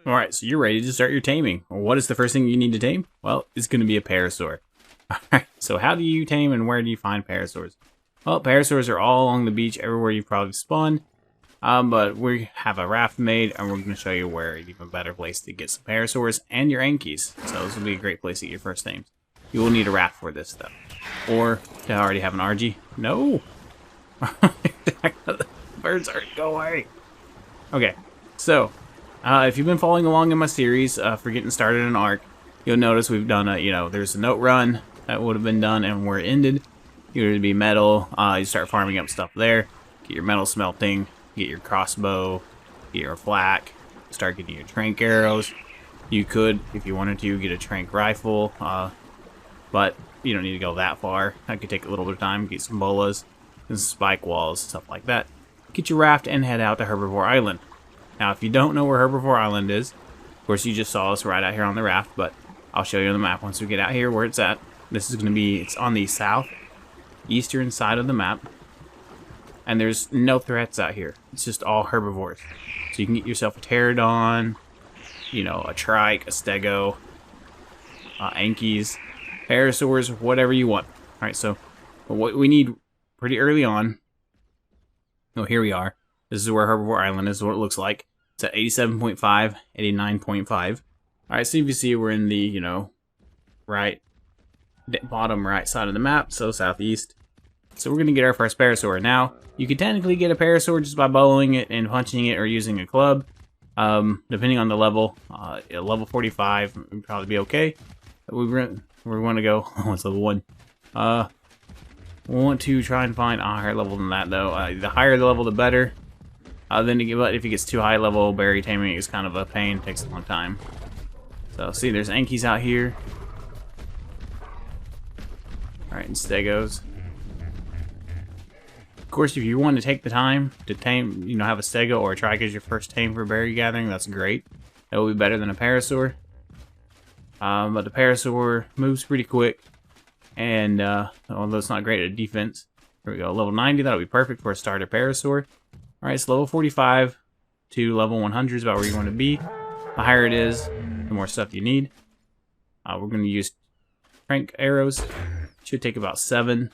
Alright, so you're ready to start your taming. Well, what is the first thing you need to tame? Well, it's going to be a Parasaur. Alright, so how do you tame and where do you find Parasaurs? Well, Parasaurs are all along the beach, everywhere you've probably spawned. But we have a raft made, and we're going to show you where an even better place to get some Parasaurs and your Ankies. So this will be a great place to get your first tames. You will need a raft for this, though. Or to already have an RG. No! The birds are go away! Okay, so if you've been following along in my series for getting started in Ark, you'll notice we've done there's a note run that would have been done, and where it ended, you're going to be metal. You start farming up stuff there, get your metal smelting, get your crossbow, get your flak, start getting your trank arrows. You could, if you wanted to, get a trank rifle, but you don't need to go that far. That could take a little bit of time. Get some bolas and some spike walls, stuff like that. Get your raft and head out to Herbivore Island. Now, if you don't know where Herbivore Island is, of course you just saw us right out here on the raft, but I'll show you on the map once we get out here where it's at. This is going to be, it's on the southeastern side of the map, and there's no threats out here. It's just all herbivores. So you can get yourself a pterodon, a trike, a stego, Ankies, Parasaurs, whatever you want. Alright, so what we need pretty early on, here we are. This is where Herbivore Island is, what it looks like. It's at 87.5, 89.5. Alright, so if you see, we're in the, bottom right side of the map, so southeast. So we're going to get our first Parasaur. Now, you can technically get a Parasaur just by bowling it and punching it or using a club. Depending on the level, level 45 would probably be okay. We want to go, what's level 1? We want to try and find a higher level than that, though. The higher the level, the better. Then if it gets too high level, berry taming is kind of a pain. It takes a long time. So, see, there's Ankies out here. Alright, and Stegos. Of course, if you want to take the time to tame, have a Stego or a Trike as your first tame for berry gathering, that's great. That will be better than a Parasaur. But the Parasaur moves pretty quick. And, although it's not great at defense. Here we go, level 90, that'll be perfect for a starter Parasaur. Alright, so level 45 to level 100 is about where you want to be. The higher it is, the more stuff you need. We're going to use crank arrows. Should take about 7.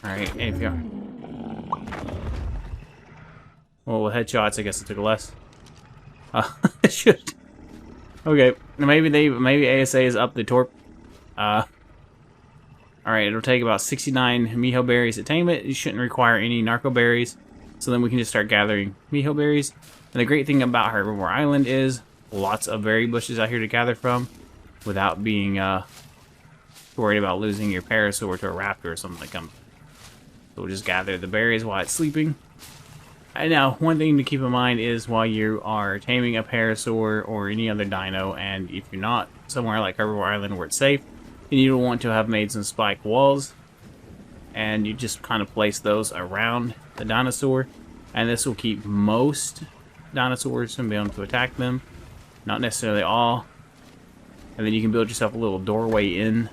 Alright, and if you well, with headshots, I guess it took less. It should. Okay, maybe ASA is up the torp. Alright, it'll take about 69 Miho berries to tame it. It shouldn't require any narco berries. So then we can just start gathering Miho berries. And the great thing about Herbivore Island is lots of berry bushes out here to gather from without being worried about losing your Parasaur to a raptor or something that comes. So we'll just gather the berries while it's sleeping. And now, one thing to keep in mind is while you are taming a Parasaur or any other dino, and if you're not somewhere like Herbivore Island where it's safe, then you will want to have made some spike walls, and you just kind of place those around the dinosaur, and this will keep most dinosaurs from being able to attack them, not necessarily all. And then you can build yourself a little doorway in.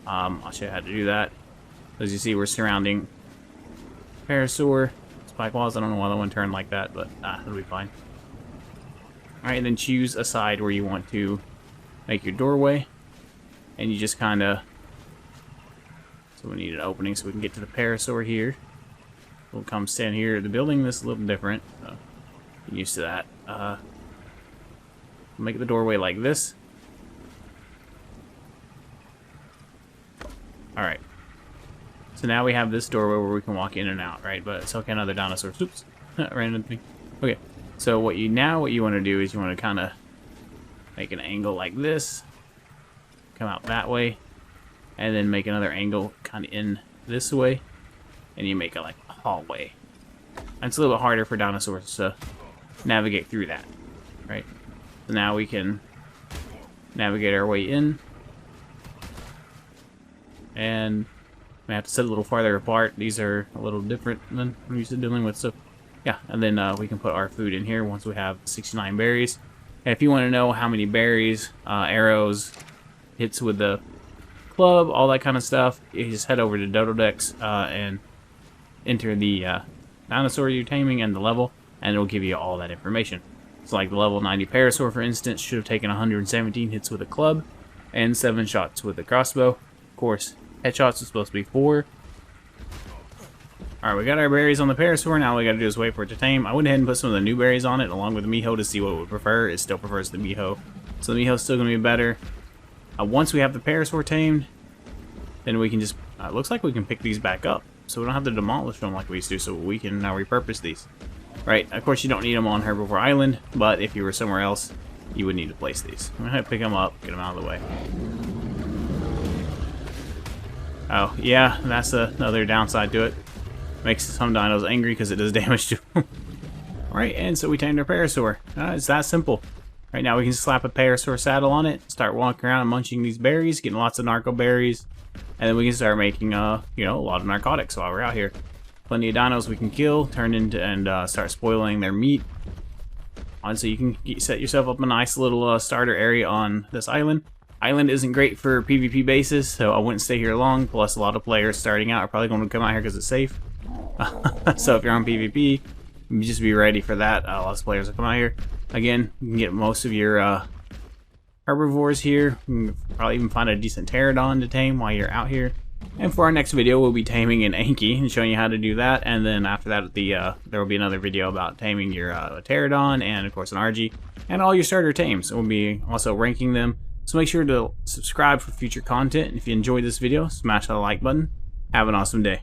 I'll show you how to do that. As you see, we're surrounding Parasaur spike walls. I don't know why that one turned like that, but it'll be fine. Alright, then choose a side where you want to make your doorway. And you just kind of... So we need an opening so we can get to the Parasaur here. We'll come stand here. The building is a little different. So get used to that. Make the doorway like this. Alright. So now we have this doorway where we can walk in and out, right? But so can other dinosaurs. Oops. Random thing. Okay. So what you want to do is you want to kind of make an angle like this. Come out that way, and then make another angle kind of in this way, and you make it like a hallway. And it's a little bit harder for dinosaurs to navigate through that, right? So now we can navigate our way in, and we have to sit a little farther apart. These are a little different than I'm used to dealing with. So yeah, and then we can put our food in here once we have 69 berries. And if you want to know how many berries, arrows, hits with the club, all that kind of stuff, you just head over to Dododex and enter the dinosaur you're taming and the level, and it'll give you all that information. So like the level 90 Parasaur, for instance, should have taken 117 hits with a club and 7 shots with a crossbow. Of course, headshots is supposed to be 4. Alright, we got our berries on the Parasaur. Now all we gotta do is wait for it to tame. I went ahead and put some of the new berries on it along with the Miho to see what it would prefer. It still prefers the Miho. So the Miho's still gonna be better. Once we have the Parasaur tamed, then we can just, it looks like we can pick these back up. So we don't have to demolish them like we used to, so we can now repurpose these. Right, of course you don't need them on Herbivore Island, but if you were somewhere else, you would need to place these. I'm gonna pick them up, get them out of the way. Oh, yeah, that's another downside to it. Makes some dinos angry because it does damage to them. Alright, and so we tamed our Parasaur. It's that simple. Right now we can slap a Parasaur saddle on it, start walking around and munching these berries, getting lots of narco berries, and then we can start making, you know, a lot of narcotics while we're out here. Plenty of dinos we can kill, turn into, and start spoiling their meat. And so you can set yourself up a nice little starter area on this island. Island isn't great for PvP bases, so I wouldn't stay here long. Plus, a lot of players starting out are probably going to come out here because it's safe. So if you're on PvP, just be ready for that. Lots of players will come out here. Again, you can get most of your herbivores here. You can probably even find a decent pterodon to tame while you're out here. And for our next video, we'll be taming an Anki and showing you how to do that. And then after that, there will be another video about taming your pterodon and, of course, an RG and all your starter tames. We'll be also ranking them. So make sure to subscribe for future content. And if you enjoyed this video, smash that like button. Have an awesome day.